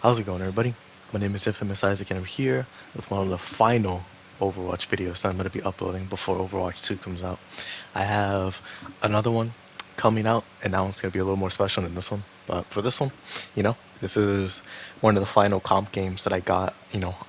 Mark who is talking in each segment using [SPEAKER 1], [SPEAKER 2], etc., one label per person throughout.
[SPEAKER 1] How's it going, everybody? My name is Infamous Isaac, and I'm here with one of the final Overwatch videos that I'm going to be uploading before Overwatch 2 comes out. I have another one coming out, and that one's going to be a little more special than this one. But for this one, this is one of the final comp games that I got,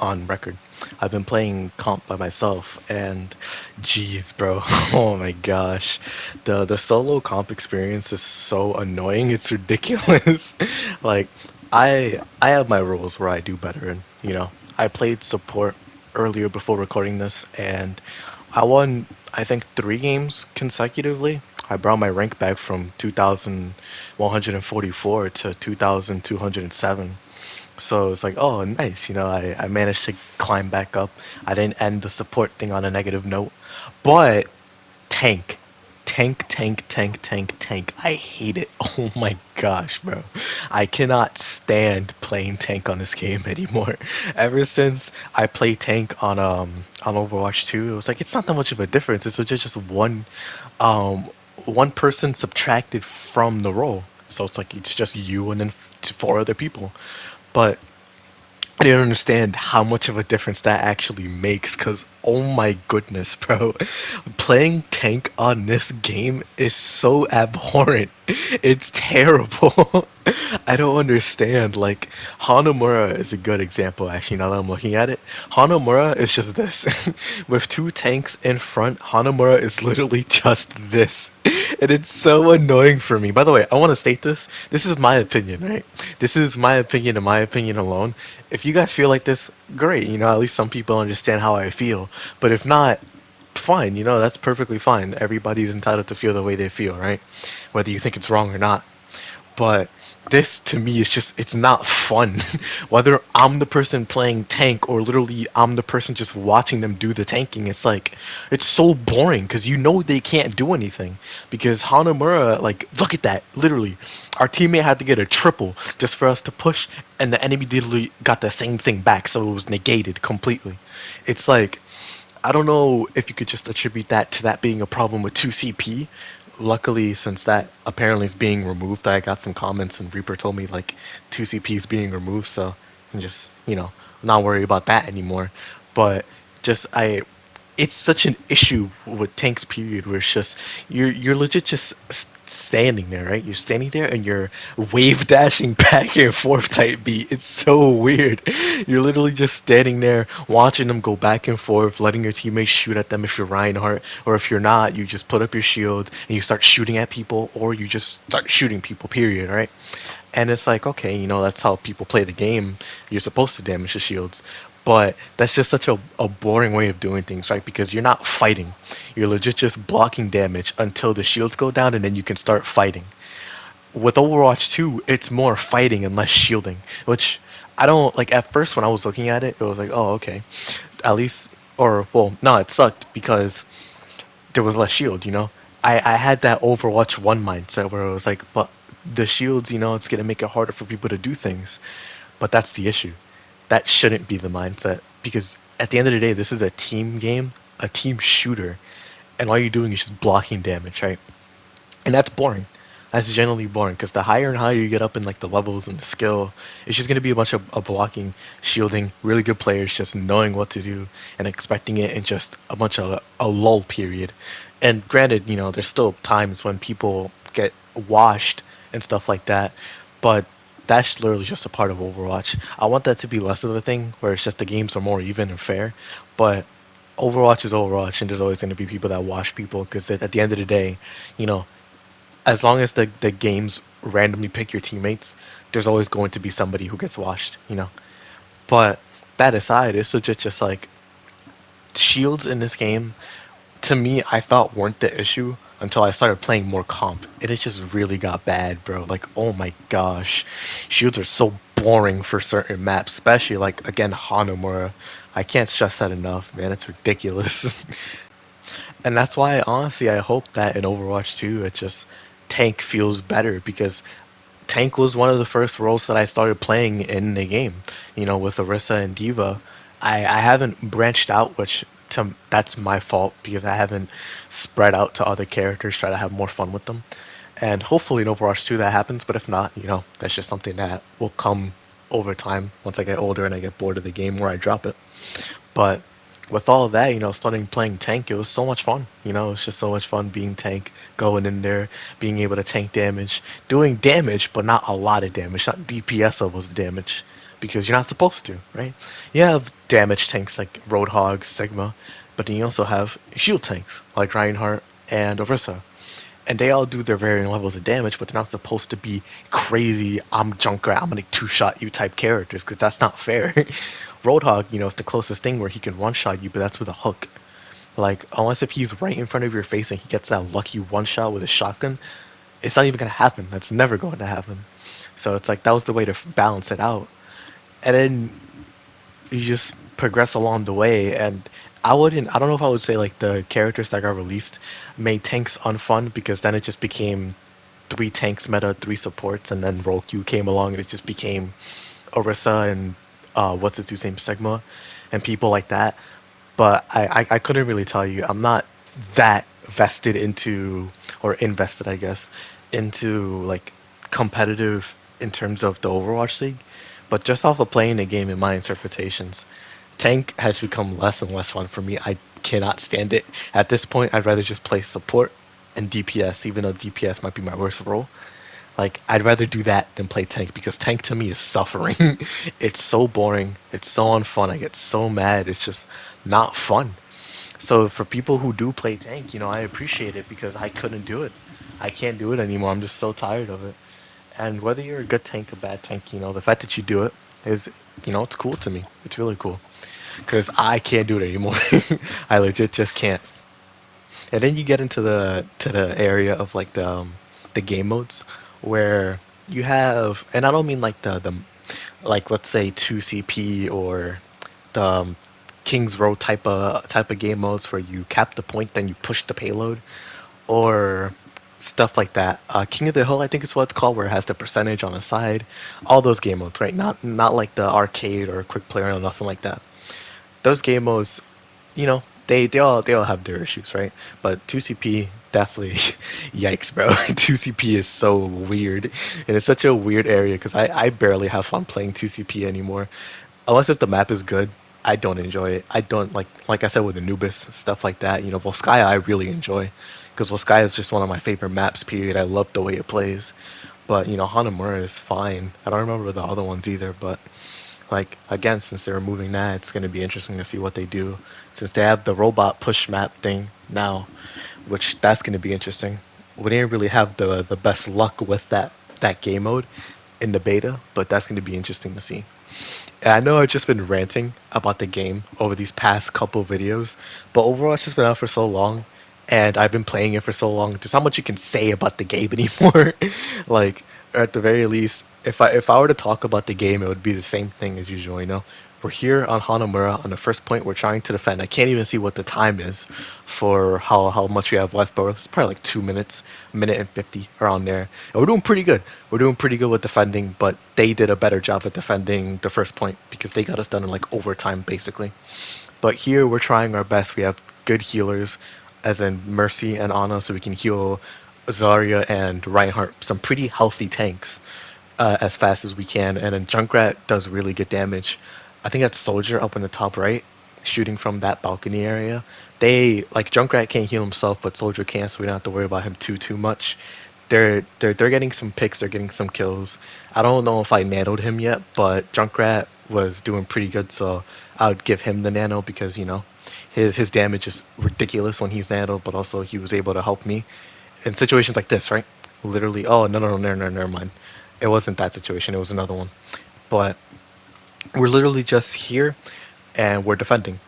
[SPEAKER 1] on record. I've been playing comp by myself, and jeez, bro, oh my gosh, the solo comp experience is so annoying. It's ridiculous. Like, I have my rules where I do better, and I played support earlier before recording this, and I won I think 3 games consecutively. I brought my rank back from 2,144 to 2,207. So it's like, oh, nice. I managed to climb back up. I didn't end the support thing on a negative note. But tank. Tank, tank, tank, tank, tank. I hate it. Oh my gosh, bro. I cannot stand playing tank on this game anymore. Ever since I played tank on Overwatch 2, it was like it's not that much of a difference. It's just um one person subtracted from the role. So it's like it's just you and then 4 other people. But I didn't understand how much of a difference that actually makes, because oh my goodness, bro. Playing tank on this game is so abhorrent. It's terrible. I don't understand. Like, Hanamura is a good example, actually, now that I'm looking at it. Hanamura is just this. With 2 tanks in front, Hanamura is literally just this. And it's so annoying for me. By the way, I want to state this. This is my opinion, right? This is my opinion and my opinion alone. If you guys feel like this, great. At least some people understand how I feel. But if not, fine. That's perfectly fine. Everybody's entitled to feel the way they feel, right? Whether you think it's wrong or not. But this to me is just, it's not fun. Whether I'm the person playing tank or literally I'm the person just watching them do the tanking, it's like, it's so boring because they can't do anything. Because Hanamura, like, look at that, literally. Our teammate had to get a triple just for us to push, and the enemy literally got the same thing back, so it was negated completely. It's like, I don't know if you could just attribute that to that being a problem with 2CP. Luckily, since that apparently is being removed, I got some comments and Reaper told me like 2CP is being removed, so I'm just, not worried about that anymore. But just it's such an issue with tanks period where it's just you're legit just standing there, right? You're standing there and you're wave dashing back and forth type beat. It's so weird. You're literally just standing there watching them go back and forth, letting your teammates shoot at them if you're Reinhardt, or if you're not, you just put up your shield and you start shooting at people, or you just start shooting people, period, right? And it's like, okay, that's how people play the game. You're supposed to damage the shields. But that's just such a boring way of doing things, right? Because you're not fighting. You're legit just blocking damage until the shields go down and then you can start fighting. With Overwatch 2, it's more fighting and less shielding, which I don't like. At first, when I was looking at it, it was like, oh, okay. At least, or, well, no, it sucked because there was less shield, I had that Overwatch 1 mindset where it was like, but the shields, it's going to make it harder for people to do things. But that's the issue. That shouldn't be the mindset, because at the end of the day, this is a team game, a team shooter, and all you're doing is just blocking damage, right? And that's boring. That's generally boring because the higher and higher you get up in like the levels and the skill, it's just gonna be a bunch of blocking, shielding, really good players just knowing what to do and expecting it in just a bunch of a lull period. And granted, there's still times when people get washed and stuff like that, but that's literally just a part of Overwatch. I want that to be less of a thing where it's just the games are more even and fair, but Overwatch is Overwatch, and there's always going to be people that wash people because at the end of the day, you know, as long as the games randomly pick your teammates, there's always going to be somebody who gets washed. But that aside, it's legit just like shields in this game. To me, I thought weren't the issue until I started playing more comp, and it just really got bad, bro. Like, oh my gosh, shields are so boring for certain maps, especially like again Hanamura. I can't stress that enough, man. It's ridiculous. And that's why honestly I hope that in Overwatch 2 it just tank feels better, because tank was one of the first roles that I started playing in the game. With Orisa and Diva. I haven't branched out, which that's my fault because I haven't spread out to other characters, try to have more fun with them. And hopefully in Overwatch 2 that happens, but if not, that's just something that will come over time once I get older and I get bored of the game where I drop it. But with all of that, starting playing tank, it was so much fun. It's just so much fun being tank, going in there, being able to tank damage, doing damage, but not a lot of damage, not DPS levels of damage, because you're not supposed to, right? You have damage tanks like Roadhog, Sigma, but then you also have shield tanks like Reinhardt and Orisa. And they all do their varying levels of damage, but they're not supposed to be crazy, I'm Junkrat, I'm gonna two-shot you type characters, because that's not fair. Roadhog, is the closest thing where he can one-shot you, but that's with a hook. Like, unless if he's right in front of your face and he gets that lucky one-shot with a shotgun, it's not even gonna happen. That's never going to happen. So it's like, that was the way to balance it out. And then you just progress along the way, and I don't know if I would say like the characters that got released made tanks unfun, because then it just became three tanks meta, three supports, and then Roku came along and it just became Orisa and what's his dude's name, Sigma, and people like that. But I couldn't really tell you. I'm not that vested into, or invested, I guess, into like competitive in terms of the Overwatch League. But just off of playing the game, in my interpretations, tank has become less and less fun for me. I cannot stand it. At this point, I'd rather just play support and DPS, even though DPS might be my worst role. Like, I'd rather do that than play tank, because tank to me is suffering. It's so boring. It's so unfun. I get so mad. It's just not fun. So for people who do play tank, I appreciate it, because I couldn't do it. I can't do it anymore. I'm just so tired of it. And whether you're a good tank or bad tank, the fact that you do it is, it's cool to me. It's really cool. Because I can't do it anymore. I legit just can't. And then you get into the area of like the game modes, where you have, and I don't mean like the like, let's say 2CP, or the King's Row type of game modes where you cap the point then you push the payload, or stuff like that. King of the Hill, I think is what it's called, where it has the percentage on the side. All those game modes, right? Not like the arcade or quick player or nothing like that. Those game modes, they all have their issues, right? But 2CP definitely, yikes, bro. 2CP is so weird, and it's such a weird area, because I barely have fun playing 2CP anymore, unless if the map is good. I don't enjoy it. I don't like I said with Anubis, stuff like that. Volskaya I really enjoy, because Volskaya is just one of my favorite maps. Period. I love the way it plays. But Hanamura is fine. I don't remember the other ones either, but like, again, since they're removing that, it's going to be interesting to see what they do. Since they have the robot push map thing now, which that's going to be interesting. We didn't really have the best luck with that game mode in the beta, but that's going to be interesting to see. And I know I've just been ranting about the game over these past couple videos, but Overwatch has been out for so long, and I've been playing it for so long. There's not much you can say about the game anymore. Like, or at the very least, if I were to talk about the game, it would be the same thing as usual. We're here on Hanamura on the first point. We're trying to defend. I can't even see what the time is for how much we have left, but it's probably like 2 minutes, minute and 50 around there. And we're doing pretty good. We're doing pretty good with defending, but they did a better job at defending the first point, because they got us done in like overtime basically. But here we're trying our best. We have good healers, as in Mercy and Ana, so we can heal Zarya and Reinhardt, some pretty healthy tanks, as fast as we can. And then Junkrat does really good damage. I think that's Soldier up in the top right, shooting from that balcony area. They, like, Junkrat can't heal himself, but Soldier can, so we don't have to worry about him too much. They're getting some picks, they're getting some kills. I don't know if I nanoed him yet, but Junkrat was doing pretty good, so I would give him the nano, because his damage is ridiculous when he's nano, but also he was able to help me in situations like this, right? Literally, oh, no, never mind. It wasn't that situation, it was another one. But we're literally just here, and we're defending.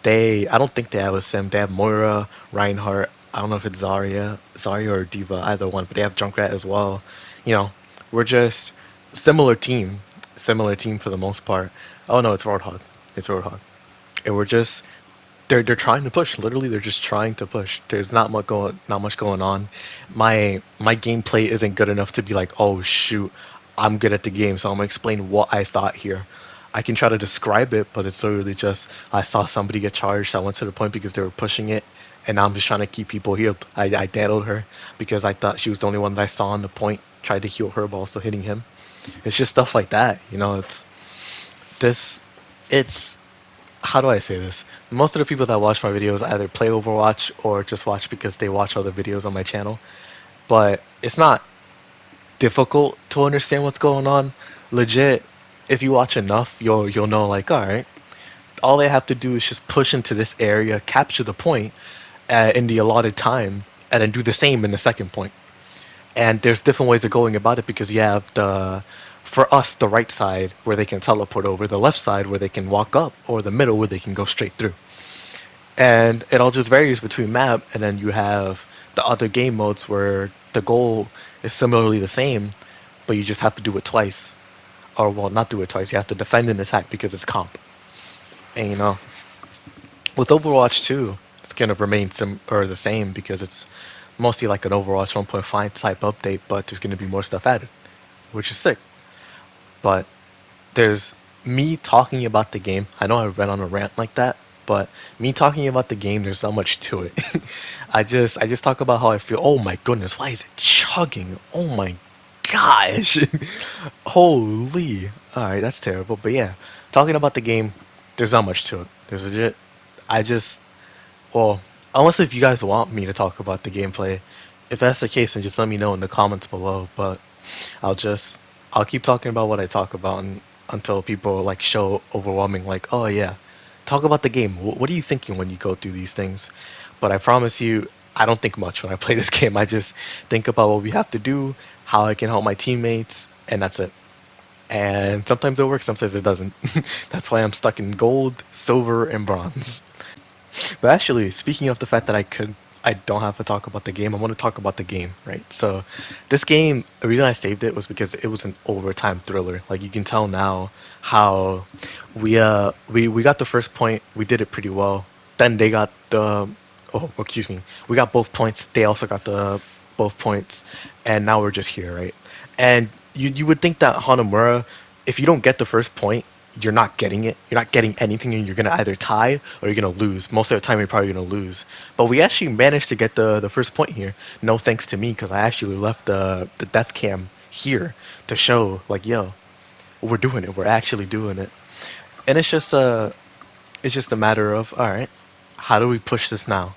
[SPEAKER 1] I don't think they have a sim. They have Moira, Reinhardt. I don't know if it's Zarya or Diva, either one. But they have Junkrat as well. We're just similar team for the most part. Oh no, it's Roadhog. It's Roadhog, and we're just they're trying to push. Literally, they're just trying to push. There's not much going on. My gameplay isn't good enough to be like, oh shoot, I'm good at the game, so I'm gonna explain what I thought here. I can try to describe it, but it's literally just I saw somebody get charged. I went to the point because they were pushing it, and now I'm just trying to keep people healed. I daddled her because I thought she was the only one that I saw on the point. Tried to heal her, but also hitting him. It's just stuff like that. It's this, it's, how do I say this? Most of the people that watch my videos either play Overwatch or just watch because they watch other videos on my channel. But it's not difficult to understand what's going on. Legit, if you watch enough, you'll know like, all right, all they have to do is just push into this area, capture the point in the allotted time, and then do the same in the second point. And there's different ways of going about it because you have for us, the right side where they can teleport over, the left side where they can walk up, or the middle where they can go straight through. And it all just varies between map, and then you have the other game modes where the goal is similarly the same, but you just have to do it twice. Or, well, not do it twice, you have to defend and attack because it's comp. And with Overwatch 2, it's gonna remain the same because it's mostly like an Overwatch 1.5 type update, but there's gonna be more stuff added, which is sick. But there's me talking about the game. I know I went on a rant like that, but me talking about the game, there's not much to it. I just talk about how I feel. Oh my goodness, why is it chugging? Oh my gosh, holy! All right, that's terrible. But yeah, talking about the game, there's not much to it. There's legit. I just well, unless if you guys want me to talk about the gameplay, if that's the case, then just let me know in the comments below. But I'll just I'll keep talking about what I talk about until people like show overwhelming like, oh yeah, talk about the game. What are you thinking when you go through these things? But I promise you, I don't think much when I play this game. I just think about what we have to do, how I can help my teammates, and that's it. And sometimes it works, sometimes it doesn't. That's why I'm stuck in gold, silver, and bronze. But actually, speaking of the fact that I don't have to talk about the game. I want to talk about the game, right? So, this game, the reason I saved it was because it was an overtime thriller. Like you can tell now how we got the first point. We did it pretty well. Then they got the excuse me. We got both points. They also got the both points, and now we're just here, right? And you would think that Hanamura, if you don't get the first point, you're not getting it. You're not getting anything, and you're gonna either tie or you're gonna lose. Most of the time, you're probably gonna lose. But we actually managed to get the first point here. No thanks to me, because I actually left the death cam here to show like, yo, we're doing it. We're actually doing it. And it's just a matter of, all right, how do we push this now?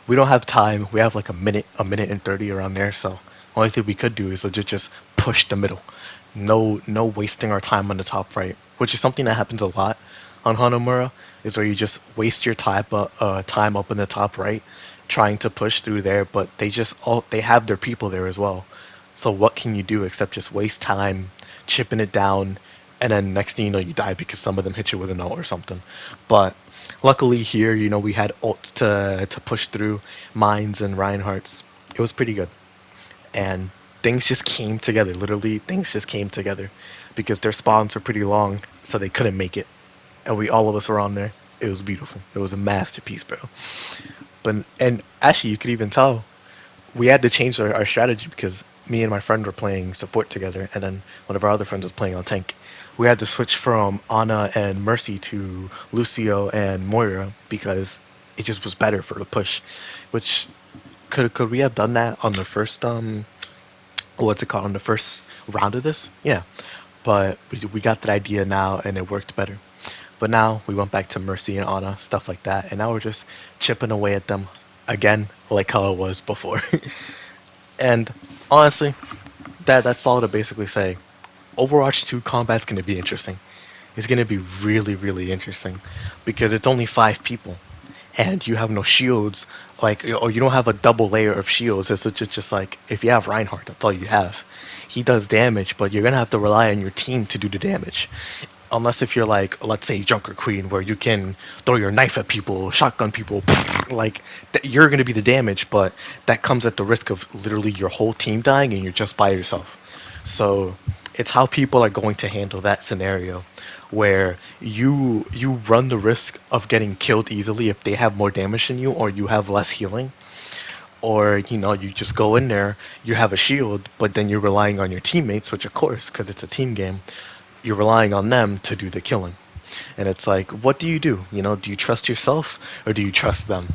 [SPEAKER 1] We don't have time. We have like a minute and 30 around there. So only thing we could do is legit just push the middle. No wasting our time on the top right, which is something that happens a lot on Hanamura, is where you just waste your time up in the top right, trying to push through there, but they have their people there as well. So what can you do except just waste time chipping it down, and then next thing you know, you die because some of them hit you with an ult or something. But luckily here, we had ults to push through mines and Reinhardt's. It was pretty good, and things just came together. Literally, things just came together because their spawns were pretty long, so they couldn't make it, and all of us were on there. It was beautiful. It was a masterpiece, bro. And actually, you could even tell we had to change our strategy because me and my friend were playing support together, and then one of our other friends was playing on tank. We had to switch from Ana and Mercy to Lucio and Moira because it just was better for the push. Which could we have done that on the first what's it called, on the first round of this? Yeah, but we got that idea now, and it worked better. But now we went back to Mercy and Ana, stuff like that, and now we're just chipping away at them again, like how it was before. And honestly, that's all to basically say. Overwatch 2 combat's gonna be interesting. It's gonna be really, really interesting because it's only 5 people, and you have no shields, or you don't have a double layer of shields. It's just like if you have Reinhardt, that's all you have. He does damage, but you're gonna have to rely on your team to do the damage. Unless if you're like, let's say Junker Queen, where you can throw your knife at people, shotgun people, like you're gonna be the damage, but that comes at the risk of literally your whole team dying, and you're just by yourself. So it's how people are going to handle that scenario, where you run the risk of getting killed easily if they have more damage than you, or you have less healing, or you just go in there, you have a shield, but then you're relying on your teammates, which of course, because it's a team game, you're relying on them to do the killing. And it's like, what do? Do you trust yourself or do you trust them?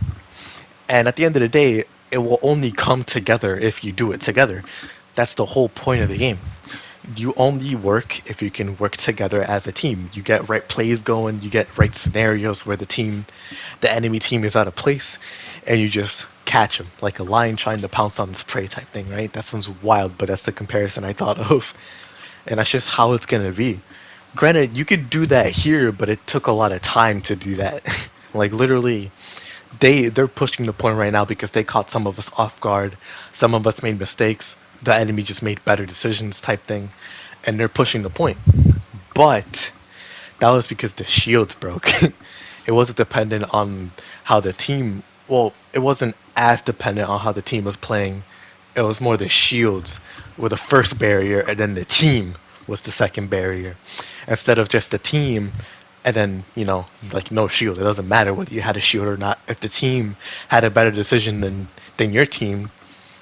[SPEAKER 1] And at the end of the day, it will only come together if you do it together. That's the whole point of the game. You only work if you can work together as a team. You get right plays going, you get right scenarios where the enemy team is out of place, and you just catch them like a lion trying to pounce on its prey type thing, right? That sounds wild, but that's the comparison I thought of, and that's just how it's gonna be. Granted, you could do that here, but it took a lot of time to do that. Like literally, they're pushing the point right now because they caught some of us off guard. Some of us made mistakes. The enemy just made better decisions type thing, and they're pushing the point. But that was because the shields broke. It wasn't dependent on how the team. Well, it wasn't as dependent on how the team was playing. It was more the shields were the first barrier, and then the team was the second barrier. Instead of just the team, and then like no shield. It doesn't matter whether you had a shield or not. If the team had a better decision than your team,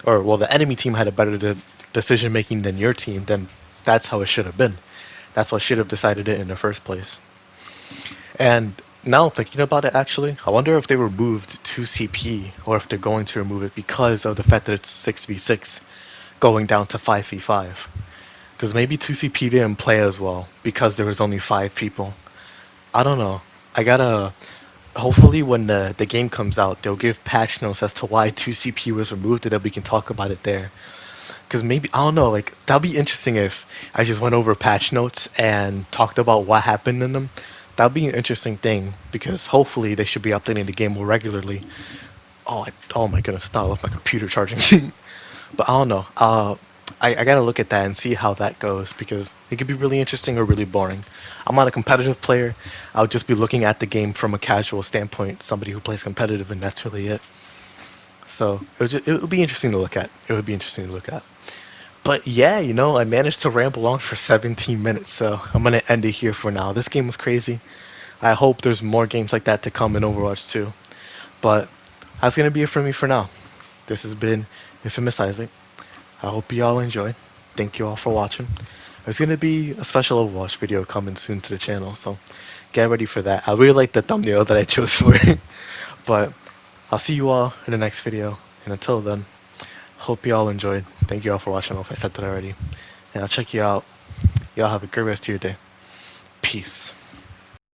[SPEAKER 1] or well, the enemy team had a better decision making than your team, then that's how it should have been. That's what should have decided it in the first place. And now thinking about it, actually, I wonder if they removed 2CP or if they're going to remove it because of the fact that it's 6v6 going down to 5v5. Because maybe 2CP didn't play as well because there was only 5 people. I don't know. I gotta. Hopefully, when the game comes out, they'll give patch notes as to why 2CP was removed and then we can talk about it there. Because maybe, I don't know, like, that'd be interesting if I just went over patch notes and talked about what happened in them. That'd be an interesting thing because hopefully they should be updating the game more regularly. Oh my goodness, stop with my computer charging. But I don't know. I gotta look at that and see how that goes because it could be really interesting or really boring. I'm not a competitive player. I'll just be looking at the game from a casual standpoint, somebody who plays competitive, and that's really it. So it would be interesting to look at. It would be interesting to look at. But yeah, I managed to ramble on for 17 minutes, so I'm gonna end it here for now. This game was crazy. I hope there's more games like that to come in Overwatch 2. But that's gonna be it for me for now. This has been Infamous Isaac. I hope you all enjoyed. Thank you all for watching. There's gonna be a special Overwatch video coming soon to the channel, so get ready for that. I really like the thumbnail that I chose for it. But I'll see you all in the next video, and until then, hope you all enjoyed. Thank you all for watching. I don't know if I said that already. And I'll check you out. Y'all have a great rest of your day. Peace.